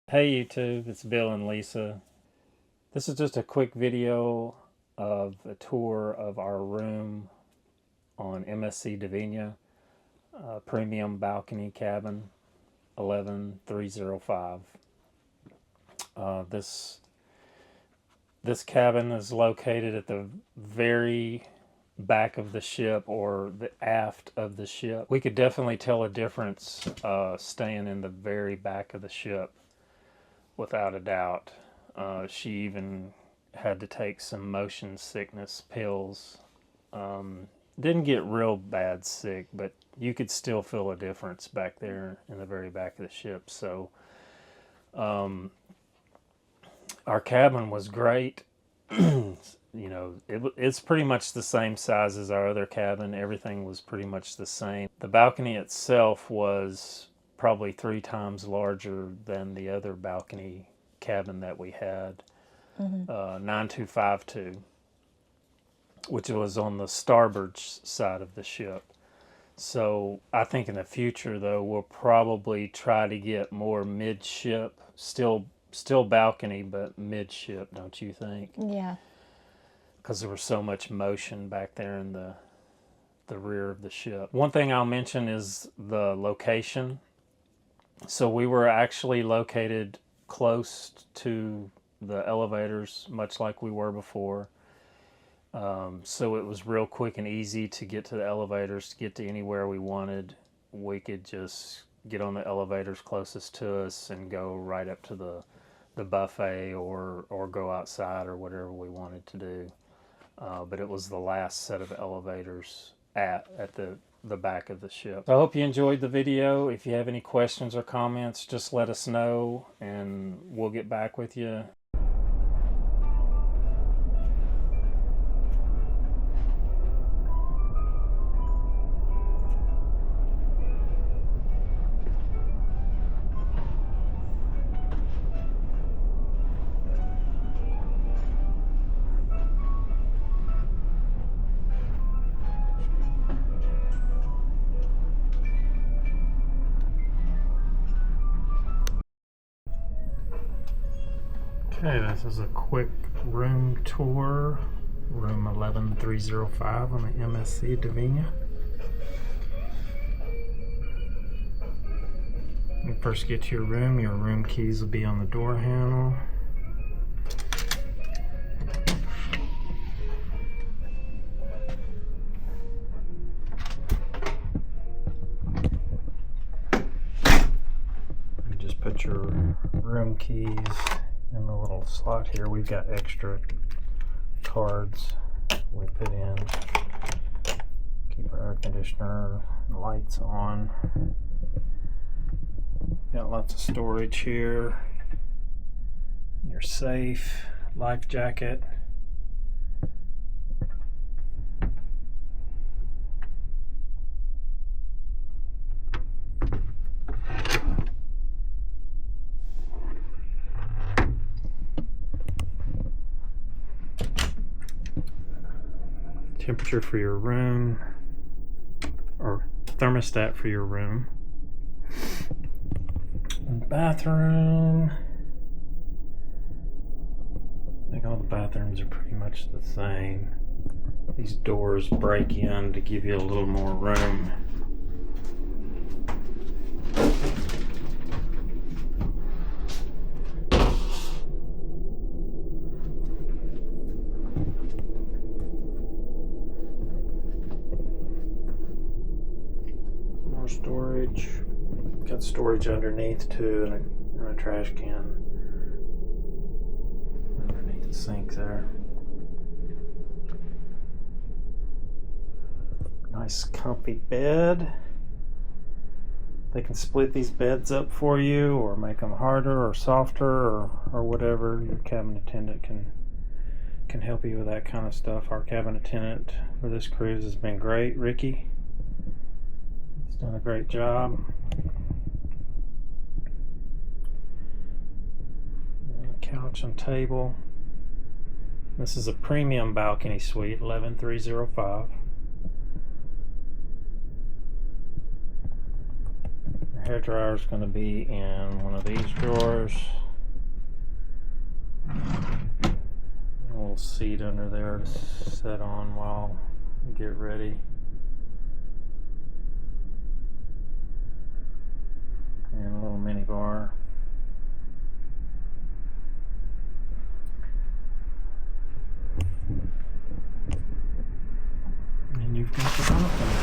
Hey YouTube, it's Bill and Lisa. This is just a quick video of a tour of our room on MSC Divina, premium balcony cabin 11305. This cabin is located at the very back of the ship, or the aft of the ship. We could definitely tell a difference staying in the very back of the ship, without a doubt. She even had to take some motion sickness pills. Didn't get real bad sick, but you could still feel a difference back there in the very back of the ship. So our cabin was great. It's pretty much the same size as our other cabin. Everything was pretty much the same. The balcony itself was probably 3 times larger than the other balcony cabin that we had, 9252, which was on the starboard side of the ship. So I think in the future, though, we'll probably try to get more midship, still balcony, but midship, don't you think? Yeah. Because there was so much motion back there in the rear of the ship. One thing I'll mention is the location. So we were actually located close to the elevators, much like we were before. So it was real quick and easy to get to the elevators, to get to anywhere we wanted. We could just get on the elevators closest to us and go right up to the buffet, or go outside, or whatever we wanted to do. But it was the last set of elevators at the back of the ship. So I hope you enjoyed the video. If you have any questions or comments, just let us know and we'll get back with you. Okay, this is a quick room tour, room 11305 on the MSC Divina. When you first get to your room keys will be on the door handle. You just put your room keys in the little slot here. We've got extra cards we put in. Keep our air conditioner and lights on. Got lots of storage here. Your safe, life jacket. Temperature for your room, or thermostat for your room. And bathroom. I think all the bathrooms are pretty much the same. These doors break in to give you a little more room. Storage. Got storage underneath too, and a trash can underneath the sink there. Nice comfy bed. They can split these beds up for you, or make them harder or softer, or whatever. Your cabin attendant can help you with that kind of stuff. Our cabin attendant for this cruise has been great, Ricky. Done a great job. Couch and table. This is a premium balcony suite, 11305. hair dryer is going to be in one of these drawers. A little seat under there to set on while we get ready. And a little mini bar. And you've got the balcony.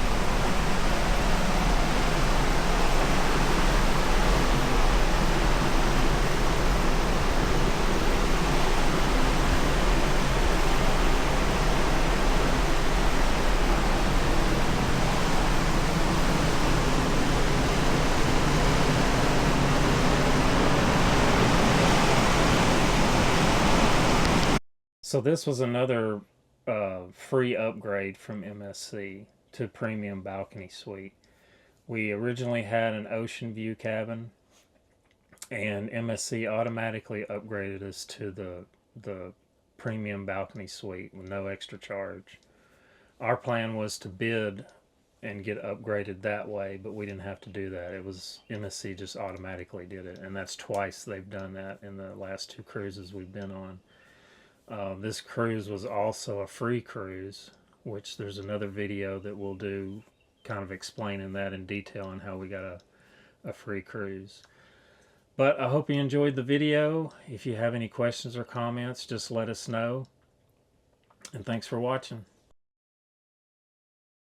So this was another free upgrade from MSC to Premium Balcony Suite. We originally had an ocean view cabin, and MSC automatically upgraded us to the Premium Balcony Suite with no extra charge. Our plan was to bid and get upgraded that way, but we didn't have to do that. It was MSC just automatically did it, and that's twice they've done that in the last 2 cruises we've been on. This cruise was also a free cruise, which there's another video that we'll do kind of explaining that in detail and how we got a free cruise. But I hope you enjoyed the video. If you have any questions or comments, just let us know. And thanks for watching.